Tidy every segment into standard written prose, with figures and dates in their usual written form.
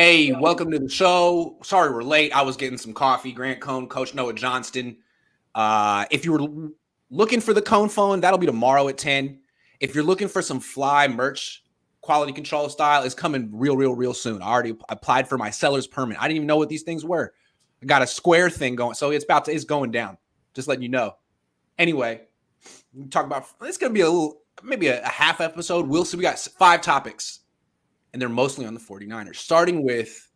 Hey, welcome to the show. Sorry we're late. I was getting some coffee. Grant Cohn, Coach Noah Johnston. If you were looking for the Cohn phone, that'll be tomorrow at 10. If you're looking for some fly merch, quality control style, it's coming real soon. I already applied for my seller's permit. I didn't even know what these things were. I got a square thing going, so it's going down. Just letting you know. Anyway, we talk about it's gonna be maybe a half episode. We'll see. We got 5 topics, and they're mostly on the 49ers. Starting with,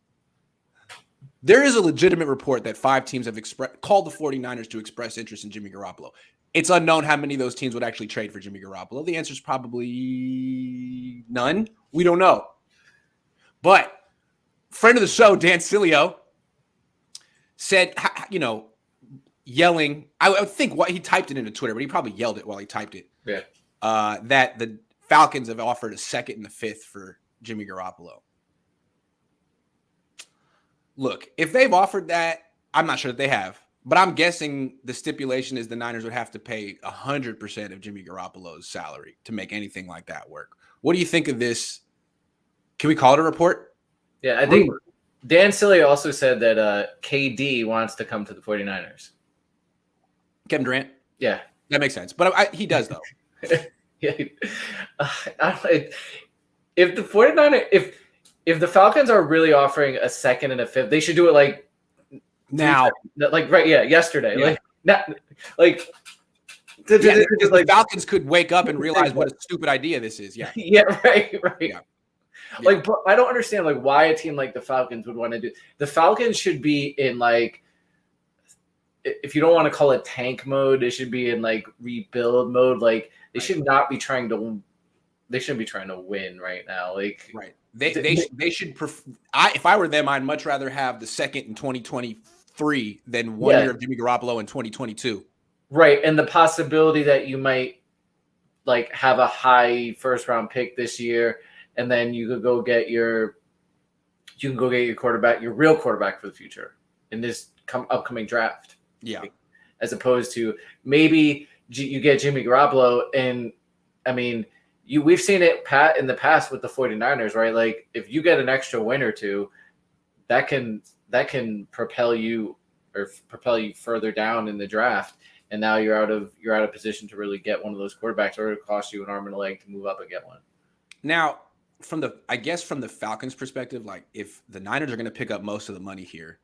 there is a legitimate report that 5 teams have called the 49ers to express interest in Jimmy Garoppolo. It's unknown how many of those teams would actually trade for Jimmy Garoppolo. The answer is probably none. We don't know. But friend of the show, Dan Cilio, said, yelling, I would think what he typed it into Twitter, but he probably yelled it while he typed it. Yeah. That the Falcons have offered a 2nd and a 5th for Jimmy Garoppolo. Look, if they've offered that, I'm not sure that they have, but I'm guessing the stipulation is the Niners would have to pay 100% of Jimmy Garoppolo's salary to make anything like that work. What do you think of this? Can we call it a report? Yeah, I think Dan Cilio also said that KD wants to come to the 49ers. Kevin Durant? Yeah. That makes sense. But he does, though. Yeah. If the 49ers, if the Falcons are really offering a 2nd and a 5th, they should do it like now. Yesterday. Yeah. The Falcons could wake up and realize what a stupid idea this is. Yeah. Yeah, right. Yeah. Like, but I don't understand why a team like the Falcons would want to do. The Falcons should be in if you don't want to call it tank mode, they should be in rebuild mode. Like they should not be trying to. They shouldn't be trying to win right now. Right. They should. If I were them, I'd much rather have the 2nd in 2023 than 1 year of Jimmy Garoppolo in 2022. Right, and the possibility that you might have a high 1st round pick this year, and then you could go get your quarterback, your real quarterback for the future in this upcoming draft. Yeah, as opposed to maybe you get Jimmy Garoppolo, and I mean. We've seen it in the past with the 49ers, right? Like if you get an extra win or two, that can propel you further down in the draft, and now you're out of position to really get one of those quarterbacks, or it costs you an arm and a leg to move up and get one. Now, from the Falcons' perspective, if the Niners are going to pick up most of the money here,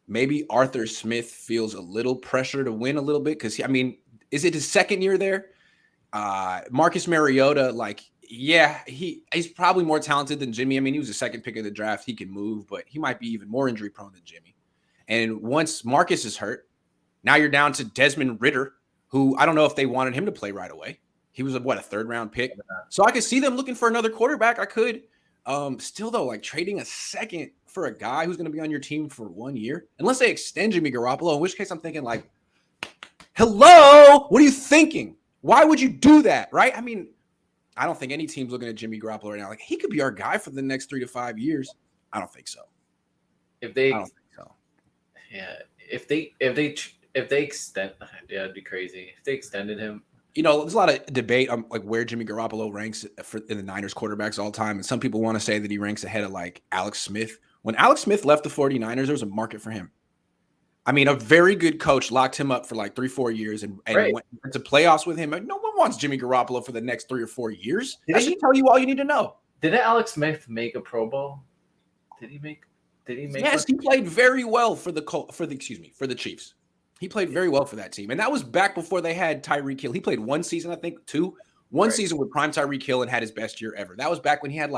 maybe Arthur Smith feels a little pressure to win a little bit because is it his 2nd year there? Marcus Mariota, he's probably more talented than Jimmy. I mean, he was the 2nd pick of the draft. He can move, but he might be even more injury prone than Jimmy. And once Marcus is hurt, now you're down to Desmond Ridder, who I don't know if they wanted him to play right away. He was a 3rd round pick. So I could see them looking for another quarterback. I could. Still though, trading a 2nd for a guy who's going to be on your team for 1 year, unless they extend Jimmy Garoppolo, in which case I'm thinking hello, what are you thinking? Why would you do that, right? I mean, I don't think any team's looking at Jimmy Garoppolo right now. He could be our guy for the next 3 to 5 years. I don't think so. I don't think so. Yeah, if they extend, it'd be crazy if they extended him. There's a lot of debate on where Jimmy Garoppolo ranks in the Niners quarterbacks all time, and some people want to say that he ranks ahead of Alex Smith. When Alex Smith left the 49ers, there was a market for him. I mean, a very good coach locked him up for 3-4 years and right. went to playoffs with him. No one wants Jimmy Garoppolo for the next 3 or 4 years. That should tell you all you need to know. Didn't Alex Smith make a Pro Bowl? Did he make? Yes, he played very well for the Chiefs. He played very well for that team, and that was back before they had Tyreek Hill. He played 1 season, I think, 2. One season with prime Tyreek Hill and had his best year ever. That was back when he had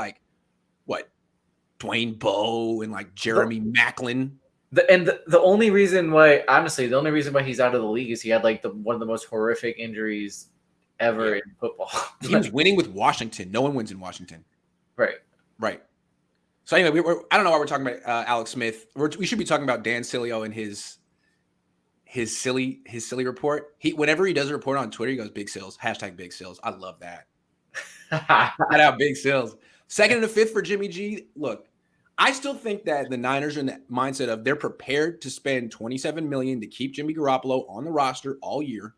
Dwayne Bowe and Jeremy Maclin. The only reason why, honestly, he's out of the league is he had one of the most horrific injuries ever in football. He was winning with Washington. No one wins in Washington. Right. So anyway, I don't know why we're talking about Alex Smith. We should be talking about Dan Cilio and his silly report. Whenever he does a report on Twitter, he goes big sales, #big sales. I love that. Shout out big sales. 2nd and a 5th for Jimmy G. Look, I still think that the Niners are in the mindset of they're prepared to spend $27 million to keep Jimmy Garoppolo on the roster all year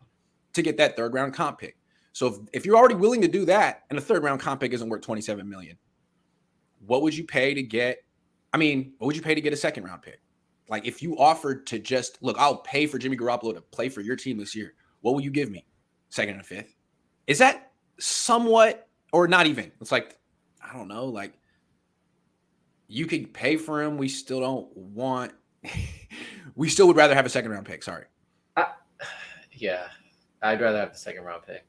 to get that 3rd round comp pick. So if you're already willing to do that and a 3rd round comp pick isn't worth $27 million, what would you pay to get I mean, what would you pay to get a second round pick? Like if you offered to just look, I'll pay for Jimmy Garoppolo to play for your team this year. What will you give me? Second and a fifth? Is that somewhat or not even? It's like, I don't know, like you could pay for him. We still don't want we still would rather have a second round pick. Sorry. Yeah. I'd rather have the second round pick.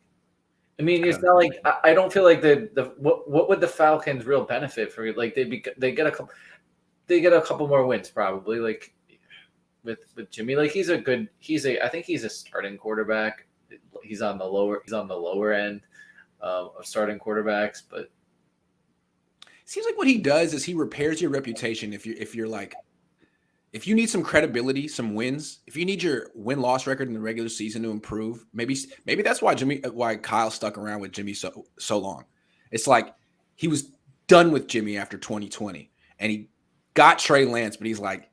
I mean, it's not like I don't feel like what would the Falcons' real benefit for? Like they get a couple more wins probably. Like with Jimmy, like I think he's a starting quarterback. He's on the lower end of starting quarterbacks, but seems like what he does is he repairs your reputation. If you need some credibility, some wins, if you need your win-loss record in the regular season to improve, maybe that's why Kyle stuck around with Jimmy so long. It's like he was done with Jimmy after 2020, and he got Trey Lance, but he's like,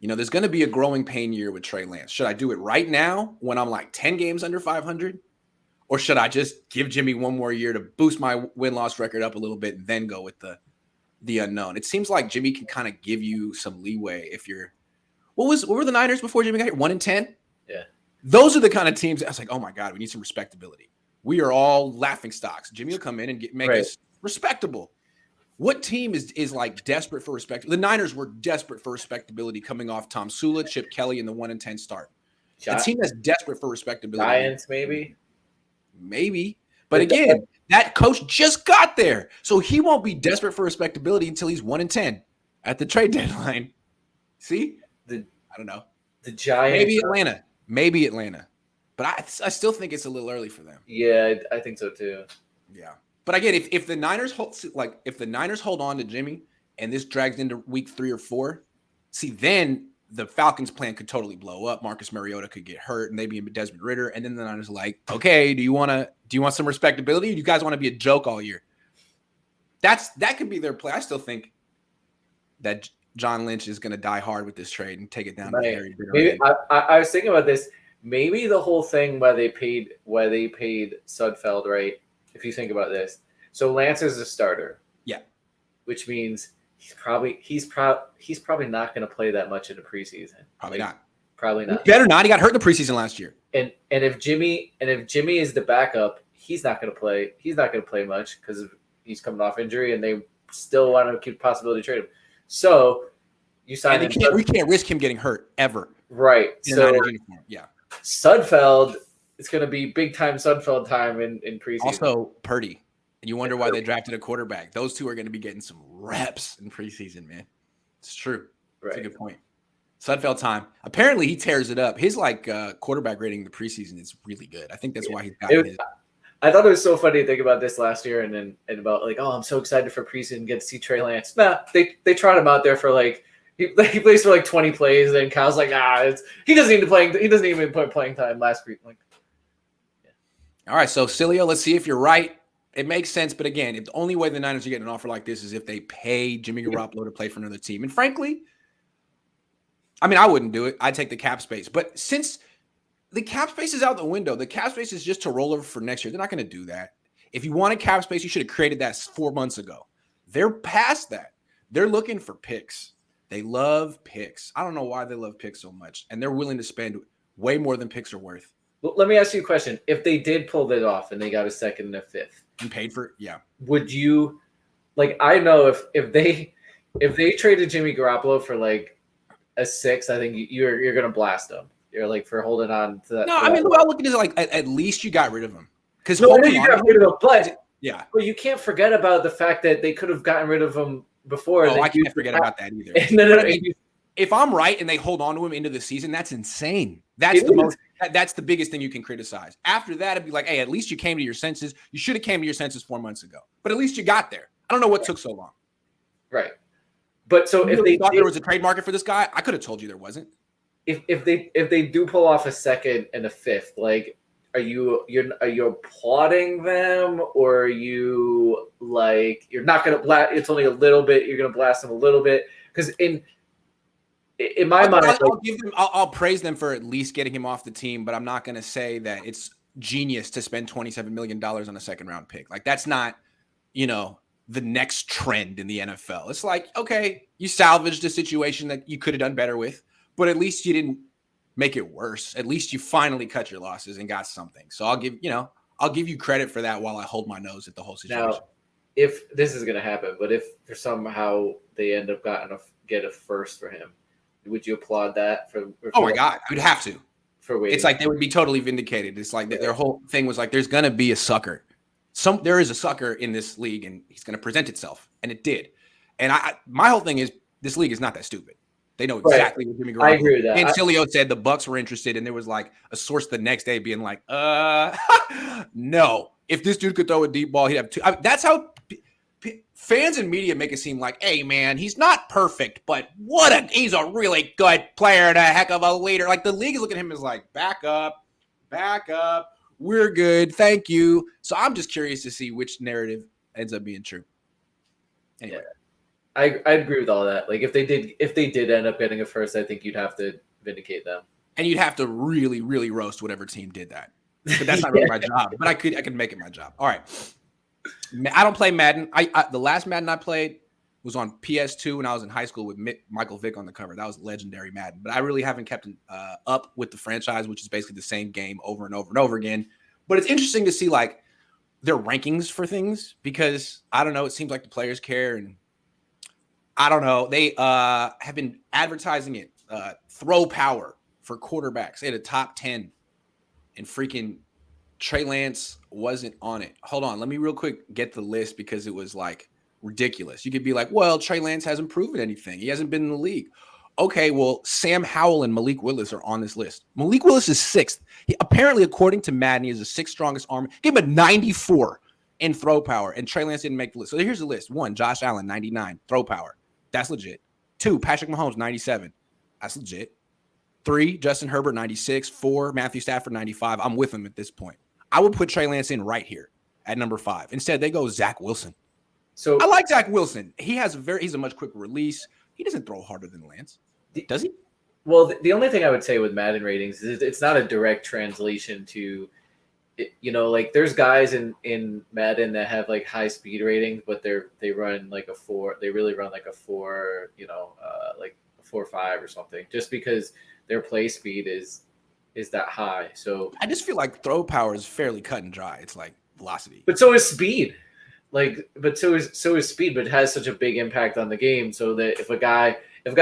there's going to be a growing pain year with Trey Lance. Should I do it right now when I'm like 10 games under 500? Or should I just give Jimmy one more year to boost my win-loss record up a little bit and then go with the unknown? It seems like Jimmy can kind of give you some leeway if you're – what were the Niners before Jimmy got here? 1-10? Yeah. Those are the kind of teams – I was like, oh, my God, we need some respectability. We are all laughing stocks. Jimmy will come in and make us respectable. What team is like desperate for respect? The Niners were desperate for respectability coming off Tom Sula, Chip Kelly, and the 1-10 start. The team that's desperate for respectability. Giants, maybe. But again, that coach just got there. So he won't be desperate for respectability until he's 1-10 at the trade deadline. See? I don't know. The Giants. Maybe Atlanta. But I still think it's a little early for them. Yeah, I think so too. Yeah. But again, if the Niners hold on to Jimmy and this drags into week 3 or 4, then the Falcons' plan could totally blow up. Marcus Mariota could get hurt, and maybe Desmond Ridder, and then the Niners are like, okay, do you want some respectability? Or do you guys want to be a joke all year? That could be their play. I still think that John Lynch is going to die hard with this trade and take it down to very bitter. Maybe I was thinking about this. Maybe the whole thing why they paid Sudfeld, right? If you think about this, so Lance is a starter, yeah, which means he's probably not going to play that much in the preseason. Probably not. He better not. He got hurt in the preseason last year. And if Jimmy is the backup, he's not going to play. He's not going to play much because he's coming off injury, and they still want to keep the possibility to trade him. So you sign. And we can't risk him getting hurt ever. Right. So yeah, Sudfeld. It's going to be big time Sudfeld time in preseason. Also, Purdy. And you wonder why they drafted a quarterback. Those two are going to be getting some reps in preseason, man. It's true. Right. That's a good point. Sudfeld time. Apparently, he tears it up. His quarterback rating in the preseason is really good. I think that's why he's got his. I thought it was so funny to think about this last year and about like, oh, I'm so excited for preseason, get to see Trey Lance. Nah, they trot him out there for like he plays for like 20 plays, and Kyle's like, he doesn't need to play. He doesn't even put playing time last week. Like, all right, so Cilio, let's see if you're right. It makes sense, but again, if the only way the Niners are getting an offer like this is if they pay Jimmy Garoppolo to play for another team. And frankly, I mean, I wouldn't do it. I'd take the cap space. But since the cap space is out the window, the cap space is just to roll over for next year. They're not going to do that. If you wanted cap space, you should have created that 4 months ago. They're past that. They're looking for picks. They love picks. I don't know why they love picks so much. And they're willing to spend way more than picks are worth. Well, let me ask you a question. If they did pull that off and they got a second and a fifth, and paid for it, yeah. Would you I know if they traded Jimmy Garoppolo for like a 6, I think you're gonna blast them. You're like for holding on to that. No, I mean, the way I look at it is like at least you got rid of him. Because you got rid of him, but yeah. But you can't forget about the fact that they could have gotten rid of him before. Oh, I can't forget about that either. If I'm right and they hold on to him into the season, that's insane. That's the biggest thing you can criticize. After that, it'd be like, hey, at least you came to your senses. You should have came to your senses 4 months ago. But at least you got there. I don't know what took so long. Right. But so if they thought there was a trade market for this guy, I could have told you there wasn't. If they do pull off a second and a fifth, like are you applauding them, or are you like you're not gonna blast? It's only a little bit. You're gonna blast them a little bit because in my mind, I'll praise them for at least getting him off the team, but I'm not going to say that it's genius to spend $27 million on a second round pick. Like that's not, the next trend in the NFL. It's like, okay, You salvaged a situation that you could have done better with, but at least you didn't make it worse. At least you finally cut your losses and got something. So I'll give you credit for that while I hold my nose at the whole situation. Now, if this is going to happen, but if somehow they end up get a first for him, would you applaud that? Oh my God, I would have to. For waiting. It's like they would be totally vindicated. It's like their whole thing was like, there's going to be a sucker. There is a sucker in this league, and he's going to present itself, and it did. And my whole thing is, this league is not that stupid. They know exactly what Jimmy Garoppolo. I agree with that. And Cilio said the Bucks were interested, and there was like a source the next day being like, no. If this dude could throw a deep ball, he'd have two. I mean, that's how fans and media make it seem like, hey, man, he's not perfect, but he's a really good player and a heck of a leader. Like, the league is looking at him as like, back up. We're good. Thank you. So I'm just curious to see which narrative ends up being true. Anyway. Yeah. I agree with all that. Like if they did end up getting a first, I think you'd have to vindicate them. And you'd have to really, really roast whatever team did that. But that's not really my job. But I could make it my job. All right. I don't play Madden. The last Madden I played was on PS2 when I was in high school with Michael Vick on the cover. That was legendary Madden. But I really haven't kept up with the franchise, which is basically the same game over and over and over again. But it's interesting to see like their rankings for things because I don't know. It seems like the players care, and I don't know. They have been advertising it. Throw power for quarterbacks. They had a top 10, and freaking Trey Lance wasn't on it. Hold on. Let me real quick get the list because it was like ridiculous. You could be like, well, Trey Lance hasn't proven anything. He hasn't been in the league. Okay, well, Sam Howell and Malik Willis are on this list. Malik Willis is 6th. Apparently, according to Madden, he is the 6th strongest arm. Give him a 94 in throw power, and Trey Lance didn't make the list. So here's the list. 1, Josh Allen, 99, throw power. That's legit. 2, Patrick Mahomes, 97. That's legit. 3, Justin Herbert, 96. 4, Matthew Stafford, 95. I'm with him at this point. I would put Trey Lance in right here at number 5. Instead, they go Zach Wilson. So I like Zach Wilson. He's a much quicker release. He doesn't throw harder than Lance. Does he? Well, the only thing I would say with Madden ratings is it's not a direct translation to, like there's guys in Madden that have like high speed ratings, but they run like a 4. They really run like a 4, like a 4.5 or something, just because their play speed is that high. So I just feel like throw power is fairly cut and dry. It's like velocity, but so is speed. So is speed, but it has such a big impact on the game. So that if a guy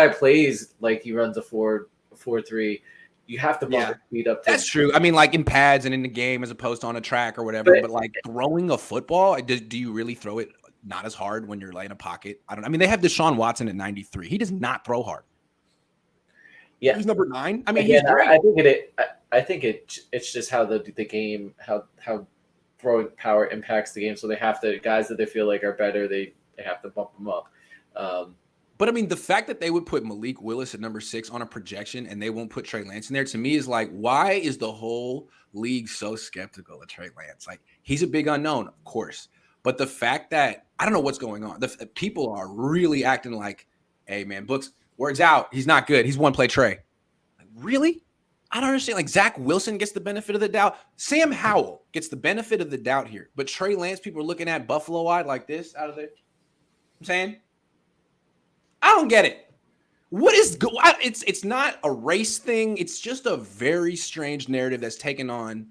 plays like he runs a 4.3, you have to bump the speed up. That's true. I mean, like in pads and in the game as opposed to on a track or whatever. But like throwing a football, do you really throw it not as hard when you're like in a pocket? I mean, they have Deshaun Watson at 93. He does not throw hard. Yeah, he's number 9. I mean, he's great. I think it's just how the game how throwing power impacts the game. So they have to guys that they feel like are better. They have to bump them up. But I mean, the fact that they would put Malik Willis at number 6 on a projection and they won't put Trey Lance in there, to me is like, why is the whole league so skeptical of Trey Lance? Like, he's a big unknown, of course. But the fact that I don't know what's going on. The people are really acting like, hey, man, Books, words out. He's not good. He's one play Trey. Like, really? I don't understand. Like, Zach Wilson gets the benefit of the doubt. Sam Howell gets the benefit of the doubt here. But Trey Lance, people are looking at buffalo-eyed like this out of there. I'm saying, I don't get it. What is it's not a race thing. It's just a very strange narrative that's taken on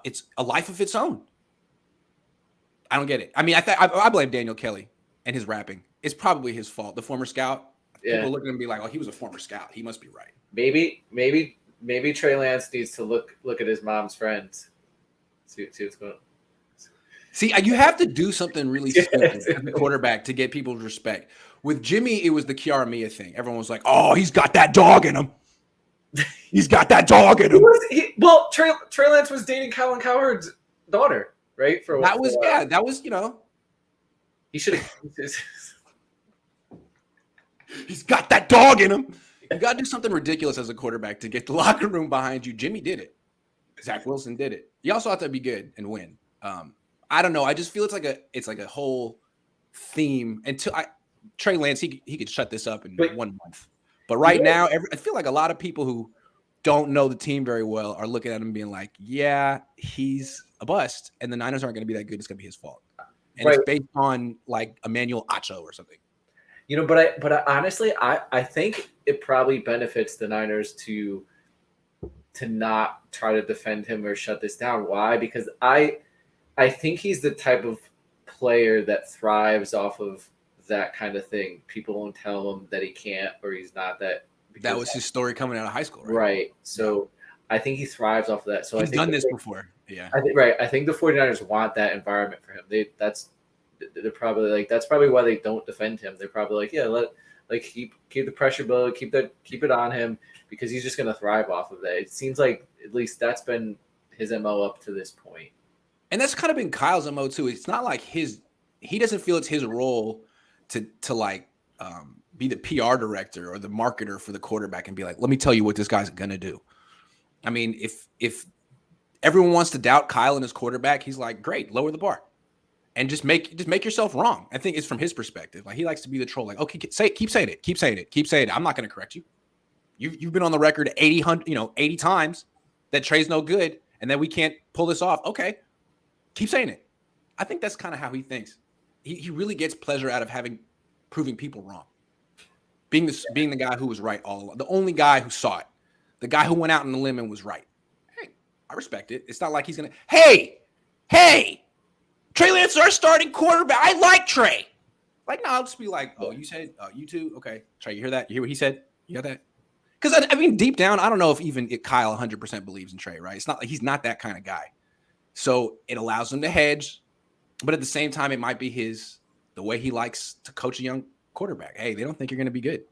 it's a life of its own. I don't get it. I mean, I blame Daniel Kelly and his rapping. It's probably his fault. The former scout. Yeah. People look at him and be like, "Oh, he was a former scout. He must be right." Maybe Trey Lance needs to look at his mom's friends. See what's going on. See, you have to do something really stupid as a quarterback to get people's respect. With Jimmy, it was the Kiara Mia thing. Everyone was like, "Oh, he's got that dog in him. He's got that dog in him." Trey Lance was dating Colin Cowherd's daughter, right? That was He should have. He's got that dog in him. You got to do something ridiculous as a quarterback to get the locker room behind you. Jimmy did it. Zach Wilson did it. You also have to be good and win. I don't know. I just feel it's like a whole theme until Trey Lance, he could shut this up in 1 month. But right now, I feel like a lot of people who don't know the team very well are looking at him being like, yeah, he's a bust. And the Niners aren't going to be that good. It's going to be his fault. And it's based on like Emmanuel Acho or something. But I honestly, I think it probably benefits the Niners to not try to defend him or shut this down. Why? Because I think he's the type of player that thrives off of that kind of thing. People won't tell him that he can't or he's not that. That was his story coming out of high school, right? Right. So I think he thrives off of that. So he's I think done this before. Yeah. I think the 49ers want that environment for him. They're probably like, that's probably why they don't defend him. They're probably like, yeah, keep the pressure build, keep it on him, because he's just going to thrive off of that. It seems like at least that's been his MO up to this point. And that's kind of been Kyle's MO too. It's not like he doesn't feel it's his role to be the PR director or the marketer for the quarterback and be like, let me tell you what this guy's going to do. I mean, if everyone wants to doubt Kyle and his quarterback, he's like, great, lower the bar. And just make yourself wrong. I think it's from his perspective. Like, he likes to be the troll. Like, okay, keep saying it. I'm not going to correct you. You've been on the record 80 times that Trey's no good, and then we can't pull this off. Okay, keep saying it. I think that's kind of how he thinks. He really gets pleasure out of proving people wrong. Being the guy who was right all along, the only guy who saw it, the guy who went out on the limb and was right. Hey, I respect it. It's not like he's gonna. Hey. Trey Lance is our starting quarterback. I like Trey. Like, no, I'll just be like, oh, you said, you too? Okay. Trey, you hear that? You hear what he said? You got that? Because, I mean, deep down, I don't know if Kyle 100% believes in Trey, right? It's not like he's not that kind of guy. So it allows him to hedge. But at the same time, it might be the way he likes to coach a young quarterback. Hey, they don't think you're going to be good.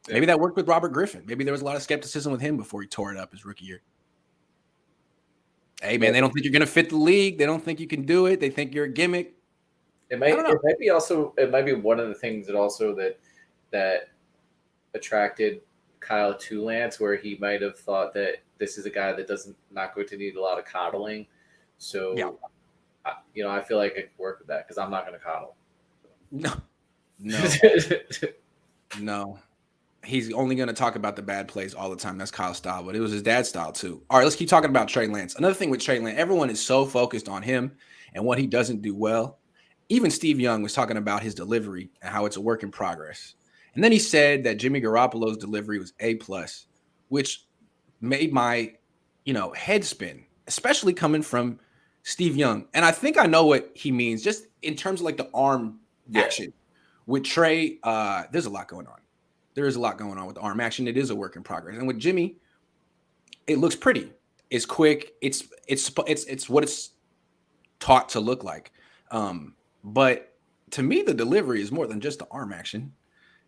Yeah. Maybe that worked with Robert Griffin. Maybe there was a lot of skepticism with him before he tore it up his rookie year. Hey, man, they don't think you're going to fit the league. They don't think you can do it. They think you're a gimmick. It might be one of the things that attracted Kyle to Lance, where he might have thought that this is a guy that not going to need a lot of coddling. So, yeah. I feel like I could work with that because I'm not going to coddle. No. He's only going to talk about the bad plays all the time. That's Kyle's style, but it was his dad's style too. All right, let's keep talking about Trey Lance. Another thing with Trey Lance, everyone is so focused on him and what he doesn't do well. Even Steve Young was talking about his delivery and how it's a work in progress. And then he said that Jimmy Garoppolo's delivery was A+, which made my, head spin, especially coming from Steve Young. And I think I know what he means, just in terms of like the arm action. With Trey, there's a lot going on. There is a lot going on with the arm action. It is a work in progress. And with Jimmy, it looks pretty. It's quick. It's what it's taught to look like. But to me, the delivery is more than just the arm action.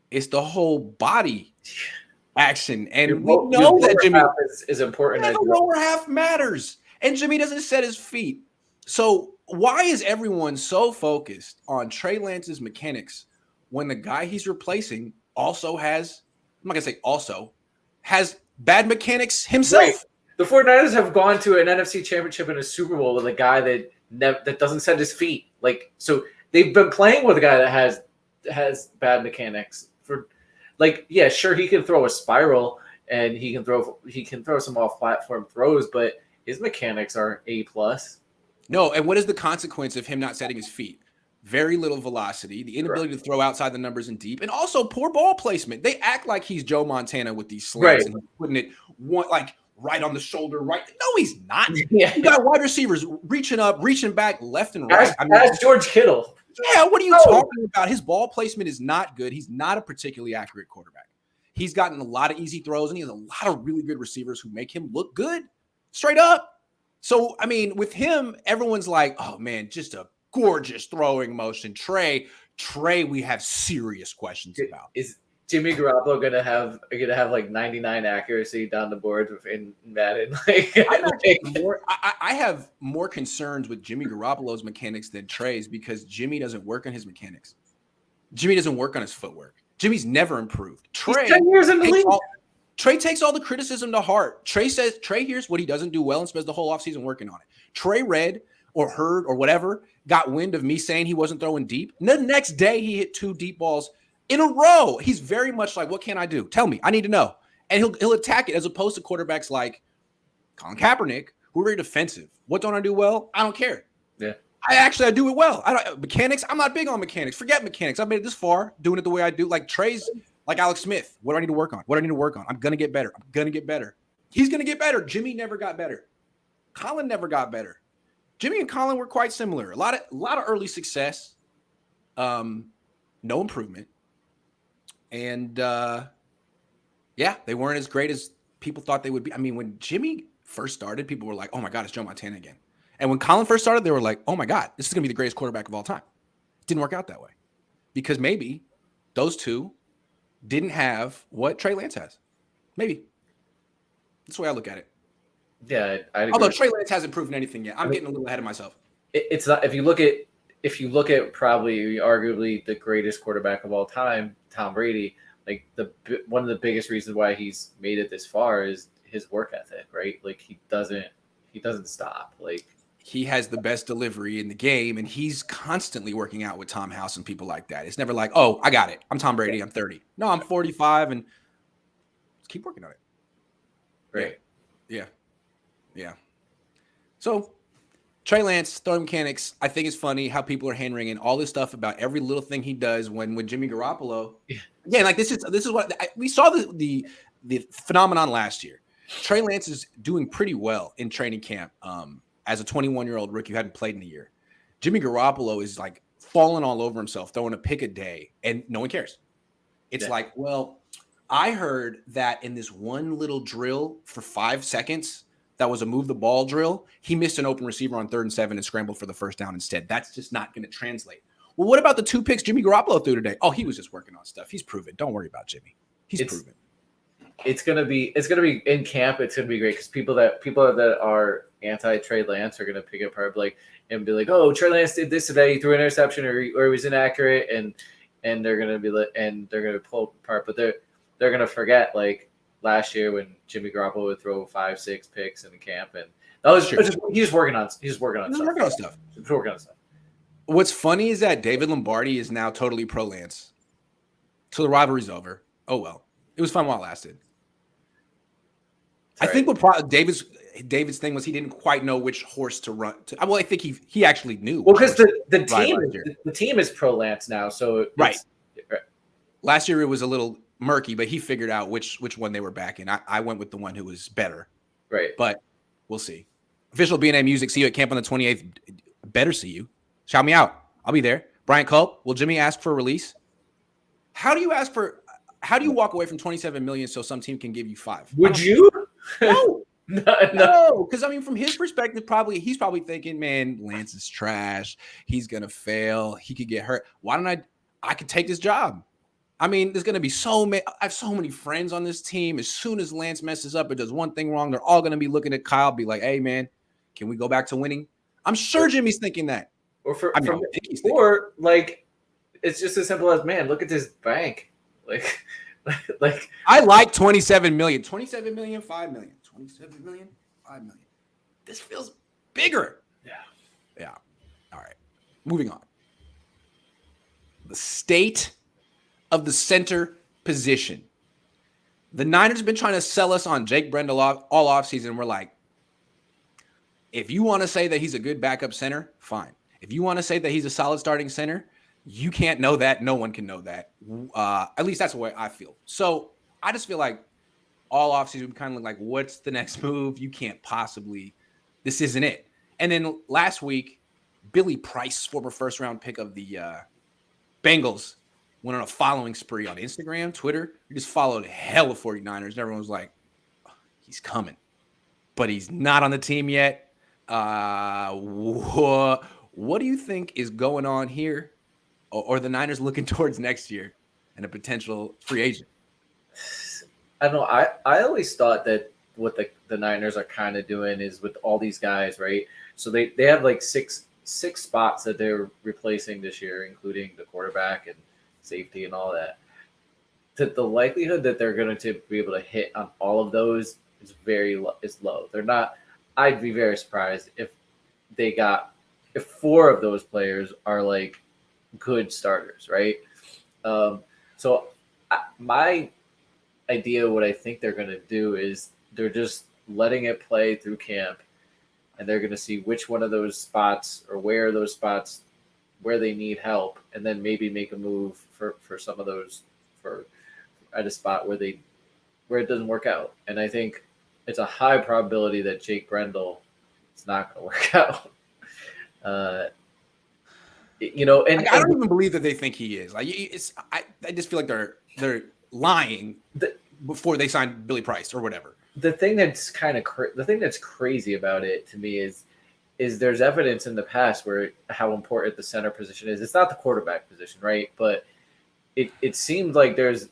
It's the whole body action. And we know that Jimmy is important. The lower half matters. And Jimmy doesn't set his feet. So why is everyone so focused on Trey Lance's mechanics when the guy he's replacing also has bad mechanics himself? Right. The 49ers have gone to an NFC championship and a Super Bowl with a guy that doesn't set his feet. Like, so they've been playing with a guy that has bad mechanics for, like, yeah, sure, he can throw a spiral and he can throw some off platform throws, but his mechanics aren't A+. No, and what is the consequence of him not setting his feet? Very little velocity, the inability to throw outside the numbers and deep, and also poor ball placement. They act like he's Joe Montana with these slants and putting it right on the shoulder, right? No, he's not. Yeah. You got wide receivers reaching up, reaching back, left and right. As George Kittle. Yeah, what are you talking about? His ball placement is not good. He's not a particularly accurate quarterback. He's gotten a lot of easy throws, and he has a lot of really good receivers who make him look good, straight up. So, I mean, with him, everyone's like, oh, man, just a gorgeous throwing motion. Trey, we have serious questions about. Is Jimmy Garoppolo gonna have like 99 accuracy down the board in Madden? I have more concerns with Jimmy Garoppolo's mechanics than Trey's, because Jimmy doesn't work on his mechanics. Jimmy doesn't work on his footwork. Jimmy's never improved. He's 10 years in the league. Trey takes all the criticism to heart. Trey hears what he doesn't do well and spends the whole offseason working on it. Trey read or heard or whatever, got wind of me saying he wasn't throwing deep. And the next day he hit 2 deep balls in a row. He's very much like, what can I do? Tell me. I need to know. And he'll attack it, as opposed to quarterbacks like Colin Kaepernick, who are very defensive. What don't I do well? I don't care. Yeah. I do it well. Mechanics. I'm not big on mechanics. Forget mechanics. I've made it this far doing it the way I do. Like Trey's, like Alex Smith. What do I need to work on? What do I need to work on? I'm gonna get better. He's gonna get better. Jimmy never got better. Colin never got better. Jimmy and Colin were quite similar. A lot of early success, no improvement, and yeah, they weren't as great as people thought they would be. I mean, when Jimmy first started, people were like, "Oh my God, it's Joe Montana again." And when Colin first started, they were like, "Oh my God, this is going to be the greatest quarterback of all time." It didn't work out that way because maybe those two didn't have what Trey Lance has. Maybe that's the way I look at it. Yeah, I'd agree. Although Trey Lance hasn't proven anything yet, I'm getting a little ahead of myself. It's not. If you look at probably arguably the greatest quarterback of all time, Tom Brady. Like one of the biggest reasons why he's made it this far is his work ethic, right? Like he doesn't stop. Like he has the best delivery in the game, and he's constantly working out with Tom House and people like that. It's never like, oh, I got it. I'm Tom Brady. I'm 30. No, I'm 45, and let's keep working on it. Right. Yeah. So Trey Lance, throwing mechanics, I think it's funny how people are hand-wringing all this stuff about every little thing he does when Jimmy Garoppolo. Yeah. Again, like this is what we saw the phenomenon last year. Trey Lance is doing pretty well in training camp as a 21-year-old rookie who hadn't played in a year. Jimmy Garoppolo is like falling all over himself, throwing a pick a day, and no one cares. It's like, well, I heard that in this one little drill for 5 seconds that was a move the ball drill, he missed an open receiver on 3rd and 7 and scrambled for the first down instead. That's just not going to translate. Well, what about the 2 picks Jimmy Garoppolo threw today? Oh, he was just working on stuff. He's proven. Don't worry about Jimmy. He's proven. It's gonna be in camp. It's gonna be great because people that are anti Trey Lance are gonna pick it apart and be like, oh, Trey Lance did this today. He threw an interception or he was inaccurate, and they're gonna pull apart. But they're gonna forget like last year when Jimmy Garoppolo would throw 5-6 picks in the camp, and that was he's working on stuff. What's funny is that David Lombardi is now totally pro Lance. So the rivalry's over. Oh well, it was fun while it lasted. I think what David's thing was he didn't quite know which horse to run to. Well, I think he actually knew. Well, because the team is pro Lance now, so right. Last year it was a little murky, but he figured out which one they were backing. I went with the one who was better. Right. But we'll see. Official BNA Music. See you at camp on the 28th. Better see you. Shout me out. I'll be there. Brian Culp. Will Jimmy ask for a release? How do you walk away from $27 million so some team can give you $5? Would you? No. No. Because I mean, from his perspective, he's probably thinking, man, Lance is trash. He's gonna fail. He could get hurt. Why don't I could take this job? I mean, there's gonna be I have so many friends on this team. As soon as Lance messes up or does one thing wrong, they're all gonna be looking at Kyle, be like, hey man, can we go back to winning? I'm sure Jimmy's thinking that. Or like it's just as simple as, man, look at this bank. Like I like 27 million. 27 million, 5 million. 27 million, 5 million. This feels bigger. Yeah. All right. Moving on. The state of the center position. The Niners have been trying to sell us on Jake Brendel all offseason. We're like, if you want to say that he's a good backup center, fine. If you want to say that he's a solid starting center, you can't know that. No one can know that. At least that's the way I feel. So I just feel like all offseason we kind of like, what's the next move? You can't possibly. This isn't it. And then last week, Billy Price, former first-round pick of the Bengals, went on a following spree on Instagram, Twitter. He just followed hell of 49ers. And everyone was like, oh, he's coming. But he's not on the team yet. What do you think is going on here? Or the Niners looking towards next year and a potential free agent? I don't know. I always thought that what the Niners are kind of doing is with all these guys, right? So they have like six spots that they're replacing this year, including the quarterback and safety and all that. The likelihood that they're going to be able to hit on all of those is low. They're not. I'd be very surprised if 4 of those players are like good starters, right? My idea, what I think they're going to do is they're just letting it play through camp, and they're going to see which one of those spots or where those spots where they need help, and then maybe make a move for some of those for at a spot where it doesn't work out. And I think it's a high probability that Jake Brendel is not going to work out. And I don't even believe that they think he is. Like, I just feel like they're lying before they signed Billy Price or whatever. The thing that's crazy about it to me is there's evidence in the past where how important the center position is. It's not the quarterback position, right? But it seems like there is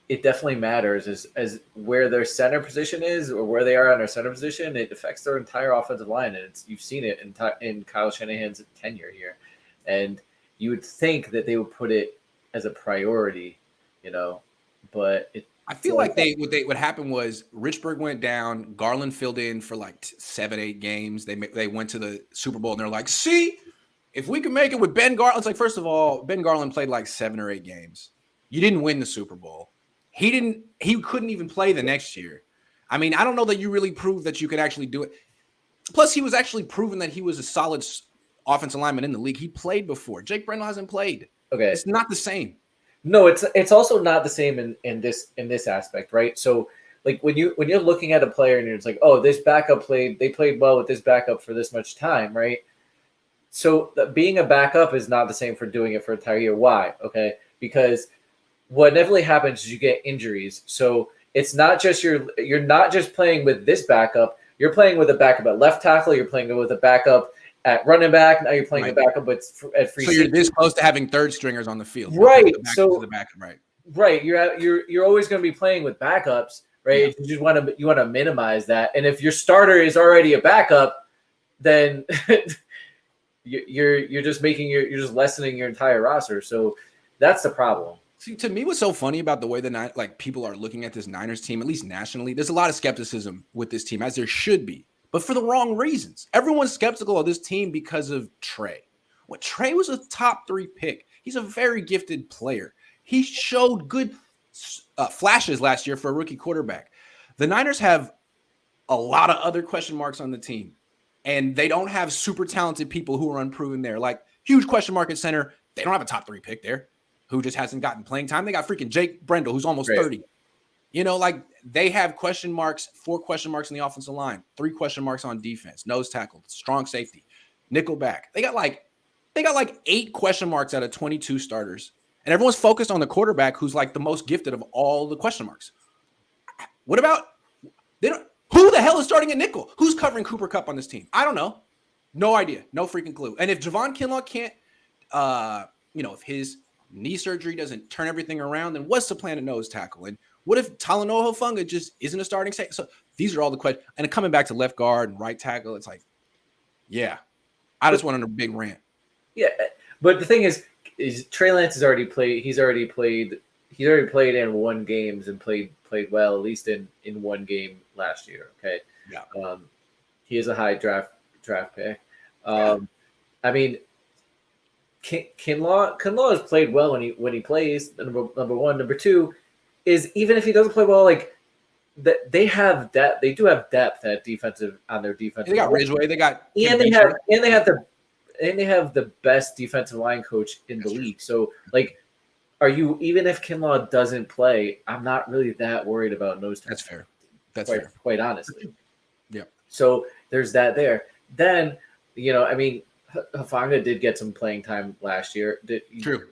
it definitely matters as where their center position is or where they are on their center position. It affects their entire offensive line, and you've seen it in Kyle Shanahan's tenure here. And you would think that they would put it as a priority, but I feel like what happened was Richburg went down, Garland filled in for like 7-8 games. They went to the Super Bowl and they're like, see, if we can make it with Ben Garland. It's like, first of all, Ben Garland played like 7 or 8 games. You didn't win the Super Bowl. He couldn't even play the next year. I mean, I don't know that you really proved that you could actually do it. Plus, he was actually proven that he was a solid offensive lineman in the league. He played before. Jake Brendel hasn't played. Okay. It's not the same. No, it's also not the same in this aspect, right? So like when you're looking at a player and it's like, oh, this backup they played well with this backup for this much time, right? So being a backup is not the same for doing it for an entire year. Why? Okay, because what inevitably happens is you get injuries. So it's not just you're not just playing with this backup. You're playing with a backup at left tackle. You're playing with a backup at running back. Now you're playing the backup at free. So you're this close to having third stringers on the field, right? So the backup, right? Right. You're always going to be playing with backups, right? Yeah. You want to minimize that. And if your starter is already a backup, then you're just lessening your entire roster. So that's the problem. See, to me, what's so funny about the way people are looking at this Niners team, at least nationally, there's a lot of skepticism with this team, as there should be, but for the wrong reasons. Everyone's skeptical of this team because of Trey. Well, Trey was a top 3 pick. He's a very gifted player. He showed good flashes last year for a rookie quarterback. The Niners have a lot of other question marks on the team, and they don't have super talented people who are unproven there. Like, huge question mark at center. They don't have a top 3 pick there who just hasn't gotten playing time. They got freaking Jake Brendel, who's almost 30. They have question marks, 4 question marks in the offensive line, 3 question marks on defense, nose tackle, strong safety, nickel back. They got like 8 question marks out of 22 starters. And everyone's focused on the quarterback, who's like the most gifted of all the question marks. What about who the hell is starting at nickel? Who's covering Cooper Kupp on this team? I don't know. No idea. No freaking clue. And if Javon Kinlaw can't, if his knee surgery doesn't turn everything around, then what's the plan at nose tackle? And what if Talanoa Hufanga just isn't a starting safety? So these are all the questions. And coming back to left guard and right tackle, it's like, yeah, I just went on a big rant. Yeah, but the thing is Trey Lance has already played. He's already played in 1 game and played well, at least in 1 game last year. Okay. Yeah. He is a high draft pick. I mean, Kinlaw has played well when he plays. Number 1, number 2 is even if he doesn't play well, like they have depth. They do have depth on their defensive. They got Ridgeway. They got they have the best defensive line coach in the league. So like, even if Kinlaw doesn't play, I'm not really that worried about nose tackle. That's fair. That's fair. Quite honestly. Yeah. So there's that there. Then Hufanga did get some playing time last year. True.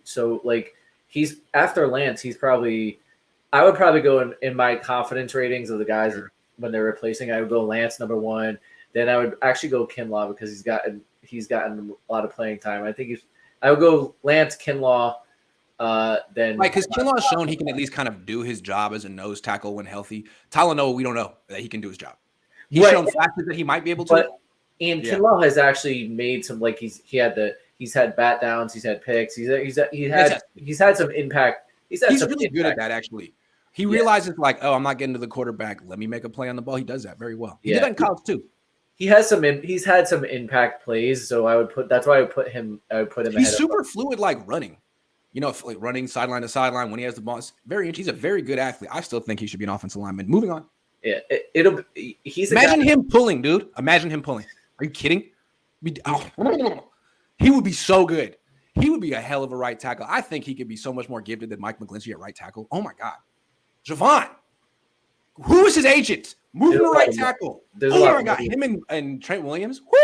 So like he's after Lance, I would probably go in my confidence ratings of the guys when they're replacing. I would go Lance number 1. Then I would actually go Kinlaw because he's gotten a lot of playing time. I would go Lance, Kinlaw, then because Kinlaw has shown he can at least kind of do his job as a nose tackle when healthy. Talanoa, we don't know that he can do his job. He's shown flashes that he might be able to. Kinlaw has actually made some he's had bat downs, he's had picks, he's had some impact. He's really good at that actually. He realizes I'm not getting to the quarterback. Let me make a play on the ball. He does that very well. He did that in college too. He's had some impact plays, so that's why I would put him He's super fluid, like running. Like running sideline to sideline when he has the ball. He's a very good athlete. I still think he should be an offensive lineman. Moving on. Yeah, he's Imagine him pulling, dude. Imagine him pulling. Are you kidding? He would be so good. He would be a hell of a right tackle. I think he could be so much more gifted than Mike McGlinchey at right tackle. Oh my God. Javon. Who is his agent? Moving to right tackle. Oh my God. Him and Trent Williams. Woo!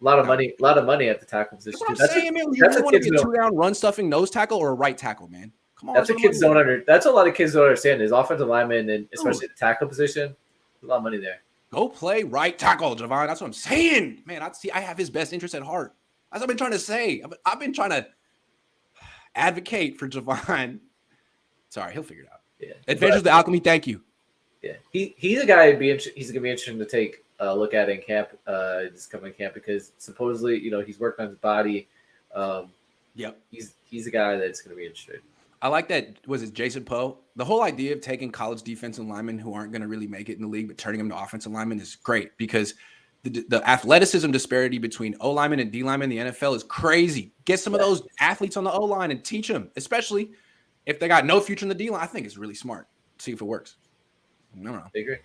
A lot of money at the tackle position. That's what I'm saying, man. You really want to be a 2-down run stuffing nose tackle or a right tackle, man? Come on. That's what kids don't understand. That's a lot of kids don't understand. Is offensive linemen and especially the tackle position, a lot of money there. Go play right tackle, Javon. That's what I'm saying, man. I have his best interest at heart. That's what I've been trying to say. I've been trying to advocate for Javon. Sorry, he'll figure it out. Yeah. Adventures of the Alchemy. Thank you. Yeah, he's a guy. He's gonna be interesting to take a look at in camp, this coming camp, because supposedly, he's working on his body. Yep, he's a guy that's gonna be interested. I like that. Was it Jason Poe? The whole idea of taking college defensive linemen who aren't going to really make it in the league, but turning them to offensive linemen is great, because the athleticism disparity between O linemen and D linemen in the NFL is crazy. Get some of those athletes on the O line and teach them, especially if they got no future in the D line. I think it's really smart. See if it works. I don't know. I agree.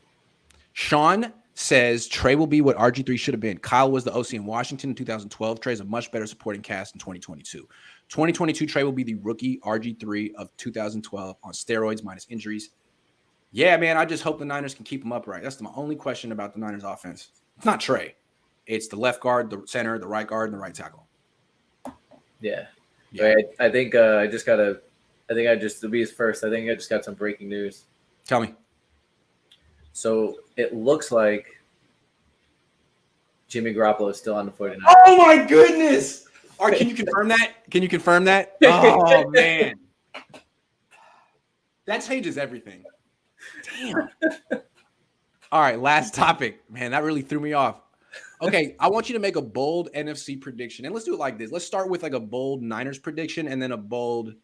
Sean says Trey will be what RG3 should have been. Kyle was the OC in Washington in 2012. Trey's a much better supporting cast in 2022. 2022, Trey will be the rookie RG3 of 2012 on steroids minus injuries. Yeah, man, I just hope the Niners can keep him upright. That's my only question about the Niners offense. It's not Trey. It's the left guard, the center, the right guard, and the right tackle. Yeah. Right. I think to be his first, I think I just got some breaking news. Tell me. So it looks like Jimmy Garoppolo is still on the 49ers. Oh my goodness! All right, can you confirm that? Can you confirm that? Oh man, that changes everything. Damn. All right, last topic. Man, that really threw me off. Okay, I want you to make a bold NFC prediction, and let's do it like this. Let's start with like a bold Niners prediction, and then a bold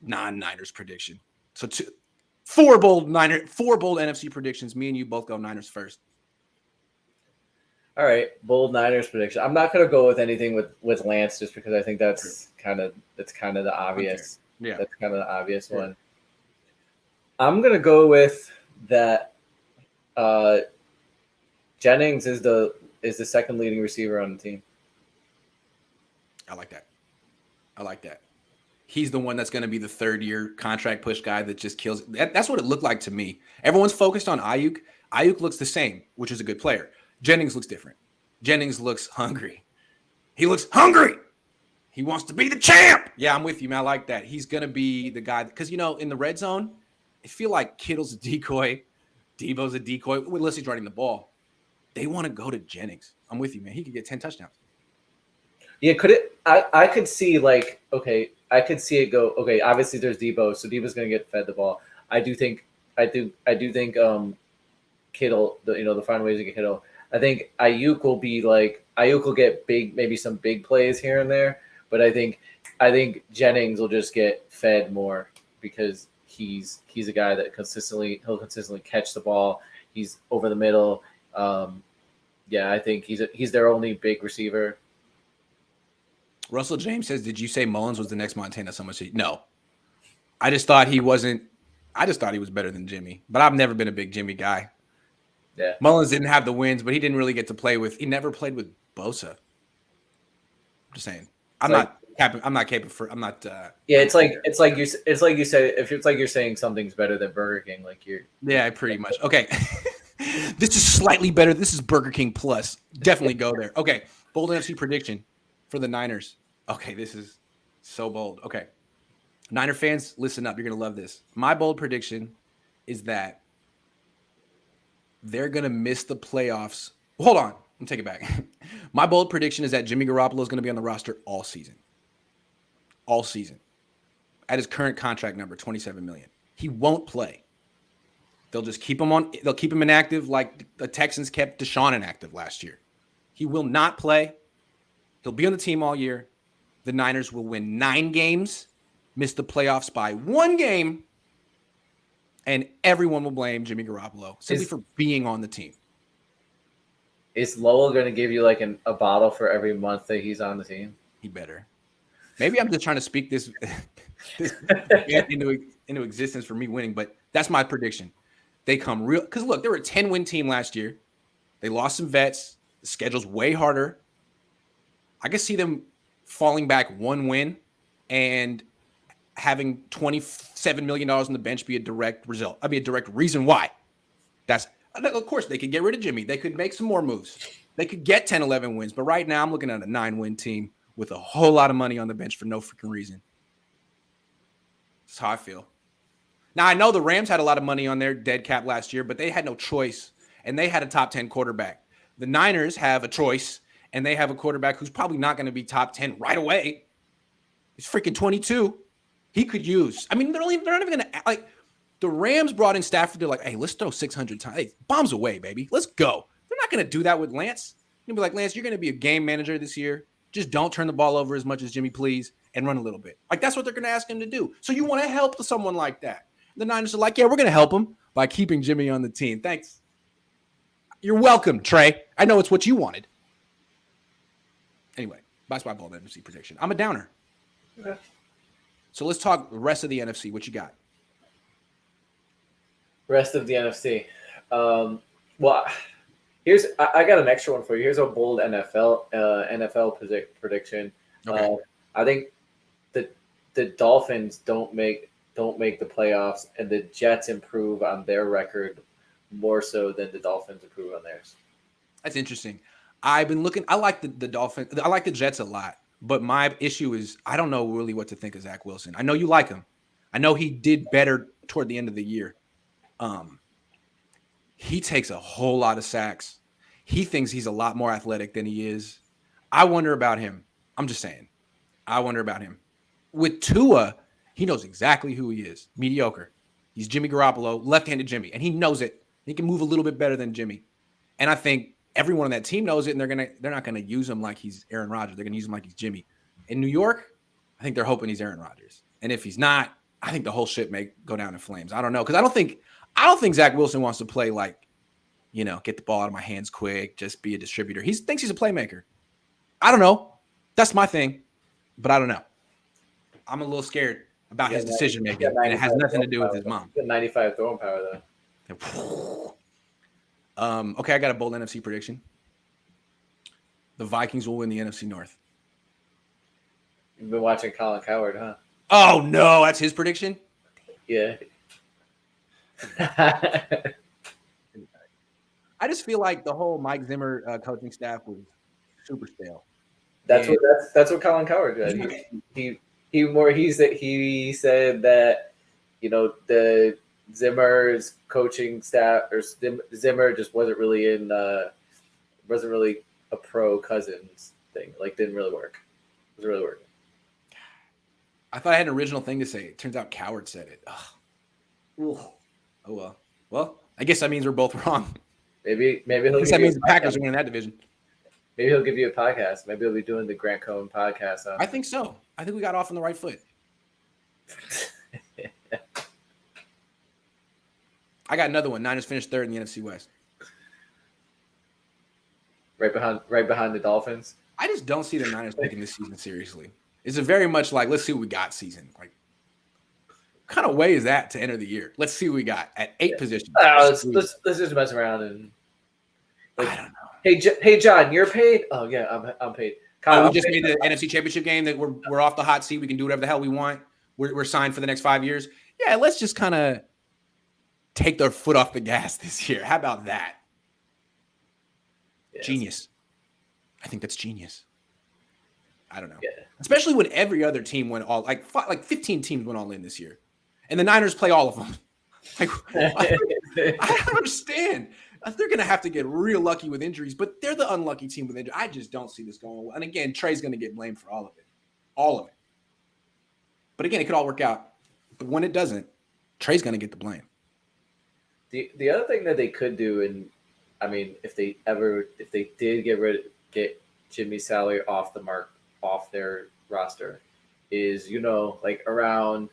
non-Niners prediction. So four bold NFC predictions. Me and you both go Niners first. All right, bold Niners prediction. I'm not gonna go with anything with Lance, just because I think that's kind of the obvious. Okay. Yeah, that's kind of the obvious one. I'm gonna go with that. Jennings is the second leading receiver on the team. I like that. He's the one that's going to be the third-year contract push guy that just kills. That's what it looked like to me. Everyone's focused on Ayuk. Ayuk looks the same, which is a good player. Jennings looks different. Jennings looks hungry. He looks hungry. He wants to be the champ. Yeah, I'm with you, man. I like that. He's going to be the guy because, in the red zone, I feel like Kittle's a decoy. Debo's a decoy. Unless he's running the ball. They want to go to Jennings. I'm with you, man. He could get 10 touchdowns. Yeah, could it? I could see I could see it go. Okay, obviously there's Debo, so Debo's going to get fed the ball. I do think Kittle, the find ways to get Kittle. I think Ayuk will get maybe some big plays here and there, but I think Jennings will just get fed more because he's a guy that he'll consistently catch the ball. He's over the middle. I think he's their only big receiver. Russell James says, did you say Mullins was the next Montana? No. I just thought he wasn't. I just thought he was better than Jimmy. But I've never been a big Jimmy guy. Yeah. Mullins didn't have the wins, but he didn't really get to play with. He never played with Bosa. Just saying. I'm not capable for. I'm not. It's like you say. If it's like you're saying something's better than Burger King, like you're. Yeah, pretty much. Okay. This is slightly better. This is Burger King plus. Definitely go there. Okay. Bold NFC prediction for the Niners. Okay, this is so bold. Okay. Niner fans, listen up. You're going to love this. My bold prediction is that they're going to miss the playoffs. Hold on. Let me take it back. My bold prediction is that Jimmy Garoppolo is going to be on the roster all season. All season. At his current contract number, $27 million. He won't play. They'll just keep him on. They'll keep him inactive like the Texans kept Deshaun inactive last year. He will not play. He'll be on the team all year. The Niners will win 9 games, miss the playoffs by 1 game, and everyone will blame Jimmy Garoppolo simply for being on the team. Is Lowell going to give you like a bottle for every month that he's on the team? He better. Maybe I'm just trying to speak this into existence for me winning, but that's my prediction. they come real. Because look, they were a 10-win team last year. They lost some vets. The schedule's way harder. I can see them falling back 1 win and having $27 million on the bench be a direct result. I mean, a direct reason why. Of course, they could get rid of Jimmy. They could make some more moves. They could get 10, 11 wins. But right now, I'm looking at a 9-win team with a whole lot of money on the bench for no freaking reason. That's how I feel. Now, I know the Rams had a lot of money on their dead cap last year, but they had no choice, and they had a top 10 quarterback. The Niners have a choice, and they have a quarterback who's probably not going to be top 10 right away. He's freaking 22. He could use. I mean, they're not even going to like. The Rams brought in Stafford. They're like, hey, let's throw 600 times. Hey, bombs away, baby. Let's go. They're not going to do that with Lance. You're going to be like, Lance, you're going to be a game manager this year. Just don't turn the ball over as much as Jimmy, please, and run a little bit. Like, that's what they're going to ask him to do. So you want to help someone like that. The Niners are like, yeah, we're going to help him by keeping Jimmy on the team. Thanks. You're welcome, Trey. I know it's what you wanted. Anyway, that's my bold NFC prediction. I'm a downer. Okay. So let's talk the rest of the NFC. What you got? Rest of the NFC. Well, I got an extra one for you. Here's a bold NFL prediction. Okay. I think the Dolphins don't make the playoffs, and the Jets improve on their record more so than the Dolphins improve on theirs. That's interesting. I've been looking. I like the Dolphins. I like the Jets a lot, but my issue is I don't know really what to think of Zach Wilson. I know you like him. I know he did better toward the end of the year. He takes a whole lot of sacks. He thinks he's a lot more athletic than he is. I wonder about him. I'm just saying. I wonder about him. With Tua, he knows exactly who he is. Mediocre. He's Jimmy Garoppolo, left-handed Jimmy, and he knows it. He can move a little bit better than Jimmy. And I think everyone on that team knows it, and they're not gonna use him like he's Aaron Rodgers. They're gonna use him like he's Jimmy. In New York, I think they're hoping he's Aaron Rodgers. And if he's not, I think the whole shit may go down in flames. I don't know, because I don't think Zach Wilson wants to play like, get the ball out of my hands quick, just be a distributor. He thinks he's a playmaker. I don't know. That's my thing, but I don't know. I'm a little scared about his decision making, and it has nothing to do with his mom. 95 throwing power, though. Okay, I got a bold NFC prediction. The Vikings will win the NFC North. You've been watching Colin Cowherd, huh? Oh, no, that's his prediction? Yeah. I just feel like the whole Mike Zimmer coaching staff was super stale. That's what Colin Cowherd did. He said that the Zimmer's coaching staff or Zimmer just wasn't really a pro Cousins thing. Like, didn't really work. It was really working. I thought I had an original thing to say. It turns out Cowherd said it. Ugh. Oh well. Well, I guess that means we're both wrong. Maybe he'll. I guess that means the Packers are winning that division. Maybe he'll give you a podcast. Maybe he'll be doing the Grant Cohn podcast. I think so. I think we got off on the right foot. I got another one. Niners finished third in the NFC West. Right behind the Dolphins. I just don't see the Niners taking this season seriously. It's a very much like, let's see what we got season. Like, what kind of way is that to enter the year? Let's see what we got at 8 positions. Let's just mess around and. I don't know. Hey, John, you're paid. Oh yeah, I'm paid. Kyle, we just made the NFC Championship game. That we're off the hot seat. We can do whatever the hell we want. We're signed for the next 5 years. Yeah, let's just kind of take their foot off the gas this year. How about that? Yes. Genius. I think that's genius. I don't know. Yeah. Especially when every other team went all like 15 teams went all in this year, and the Niners play all of them. Like, I don't understand. They're going to have to get real lucky with injuries, but they're the unlucky team with injuries. I just don't see this going well. And again, Trey's going to get blamed for all of it. But again, it could all work out. But when it doesn't, Trey's going to get the blame. The other thing that they could do, and I mean, if they did get Jimmy's salary off their roster, is like around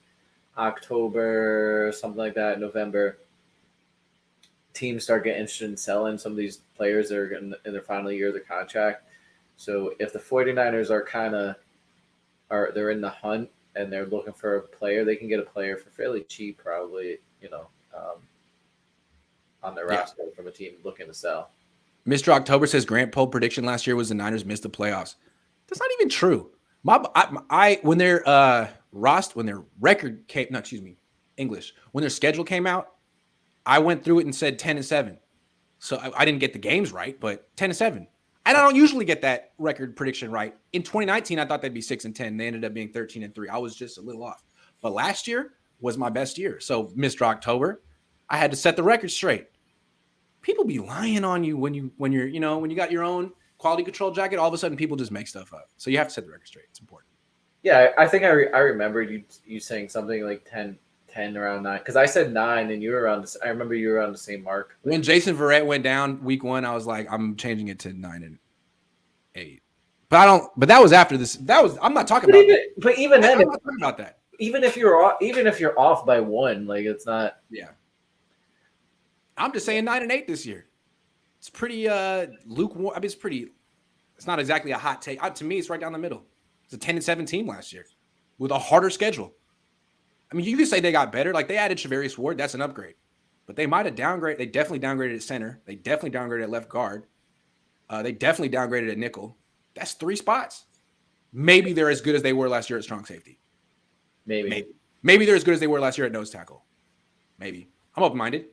October, something like that, November. Teams start getting interested in selling some of these players that are in their final year of their contract. So if the 49ers they're in the hunt and they're looking for a player, they can get a player for fairly cheap, probably, on their roster from a team looking to sell. Mr. October says Grant Poll prediction last year was the Niners missed the playoffs. That's not even true. When their record came, no, excuse me, English. When their schedule came out, I went through it and said 10-7. So I didn't get the games right, but 10-7. And I don't usually get that record prediction right. In 2019, I thought they'd be 6-10. They ended up being 13-3. I was just a little off. But last year was my best year. So Mr. October, I had to set the record straight. People be lying on you when you got your own quality control jacket. All of a sudden, people just make stuff up. So you have to set the record straight. It's important. Yeah, I think I remember you saying something like 10 around 9, because I said 9 and you were around this. I remember you were around the same mark. When Jason Verrett went down week 1, I was like, I'm changing it to 9-8. But that was after this. I'm not talking about that. But even then, I'm not talking about that. Even if you're off by 1, like it's not. Yeah. I'm just saying 9-8 this year. It's pretty lukewarm. I mean, it's not exactly a hot take. To me, it's right down the middle. It's a 10-7 team last year with a harder schedule. I mean, you could say they got better. Like, they added Shavarius Ward. That's an upgrade. But they might have downgraded. They definitely downgraded at center. They definitely downgraded at left guard. They definitely downgraded at nickel. That's 3 spots. Maybe they're as good as they were last year at strong safety. Maybe they're as good as they were last year at nose tackle. Maybe. I'm open-minded.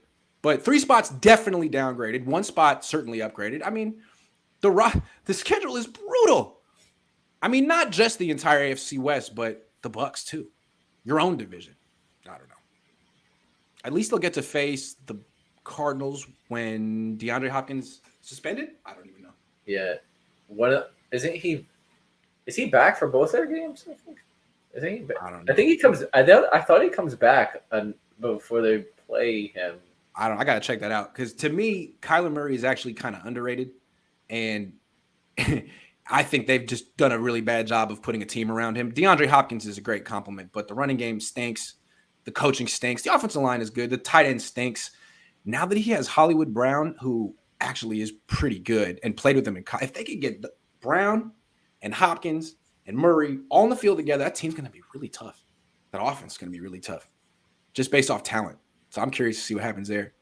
But 3 spots definitely downgraded. 1 spot certainly upgraded. I mean, the schedule is brutal. I mean, not just the entire AFC West, but the Bucs too. Your own division. I don't know. At least they'll get to face the Cardinals when DeAndre Hopkins suspended. I don't even know. Yeah. Is he back for both their games? I think. I don't know. I think he comes. I thought he comes back before they play him. I got to check that out, because to me, Kyler Murray is actually kind of underrated, and I think they've just done a really bad job of putting a team around him. DeAndre Hopkins is a great compliment, but the running game stinks. The coaching stinks. The offensive line is good. The tight end stinks. Now that he has Hollywood Brown, who actually is pretty good and played with him in college, if they could get Brown and Hopkins and Murray all in the field together, that team's going to be really tough. That offense is going to be really tough, just based off talent. So I'm curious to see what happens there.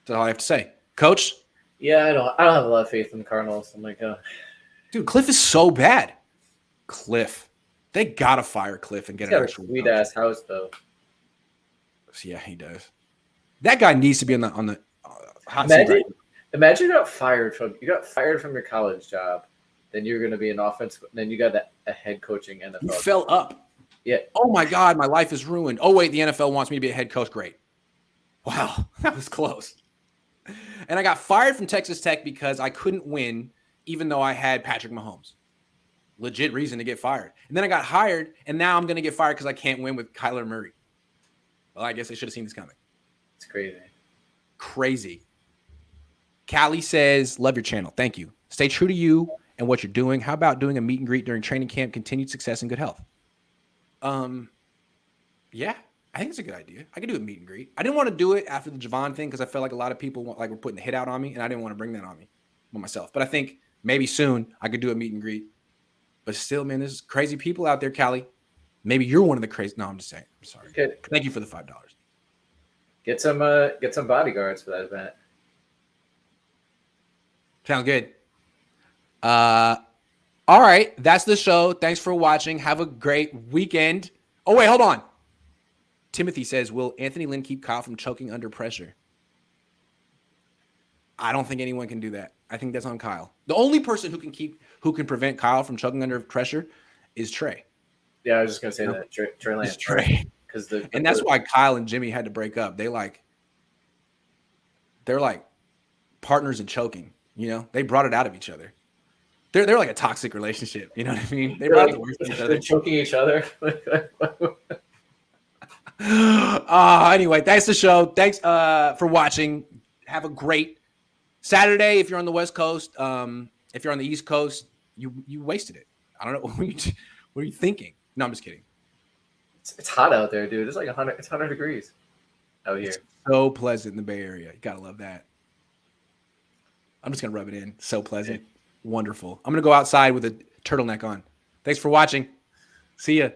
That's all I have to say. Coach? Yeah, I don't have a lot of faith in the Cardinals. I'm like, dude, Cliff is so bad. Cliff. They got to fire Cliff and get an actual sweet-ass house, though. Yeah, he does. That guy needs to be on the hot seat. Imagine you got fired from your college job. Then you're going to be an offense. Then you got a head coaching NFL. You fell up. Yeah. Oh my God, my life is ruined. Oh wait, the NFL wants me to be a head coach. Great. Wow, that was close. And I got fired from Texas Tech because I couldn't win, even though I had Patrick Mahomes. Legit reason to get fired. And then I got hired, and now I'm going to get fired because I can't win with Kyler Murray. Well, I guess I should have seen this coming. It's crazy. Crazy. Callie says, love your channel. Thank you. Stay true to you and what you're doing. How about doing a meet and greet during training camp? Continued success and good health. Yeah, I think it's a good idea. I could do a meet and greet. I didn't want to do it after the Javon thing because I felt like a lot of people were putting the hit out on me, and I didn't want to bring that on me myself. But I think maybe soon I could do a meet and greet. But still, man, there's crazy people out there, Callie. Maybe you're one of the crazy. No, I'm just saying. I'm sorry. Okay. Thank you for the $5. Get some bodyguards for that event. Sounds good. All right, that's the show. Thanks for watching. Have a great weekend. Oh, wait, hold on. Timothy says, will Anthony Lynn keep Kyle from choking under pressure? I don't think anyone can do that. I think that's on Kyle. The only person who can prevent Kyle from choking under pressure is Trey. Yeah, I was just gonna say that Trey Lance. Trey. And that's why Kyle and Jimmy had to break up. They're like partners in choking. You know, they brought it out of each other. They're like a toxic relationship. You know what I mean? They brought the worst of each other. They're choking each other. Anyway, thanks for the show. Thanks for watching. Have a great Saturday if you're on the West Coast. If you're on the East Coast, you wasted it. I don't know. What are you thinking? No, I'm just kidding. It's hot out there, dude. It's like 100. It's 100 degrees out here. It's so pleasant in the Bay Area. You gotta love that. I'm just gonna rub it in. So pleasant. Wonderful. I'm gonna go outside with a turtleneck on. Thanks for watching. See ya.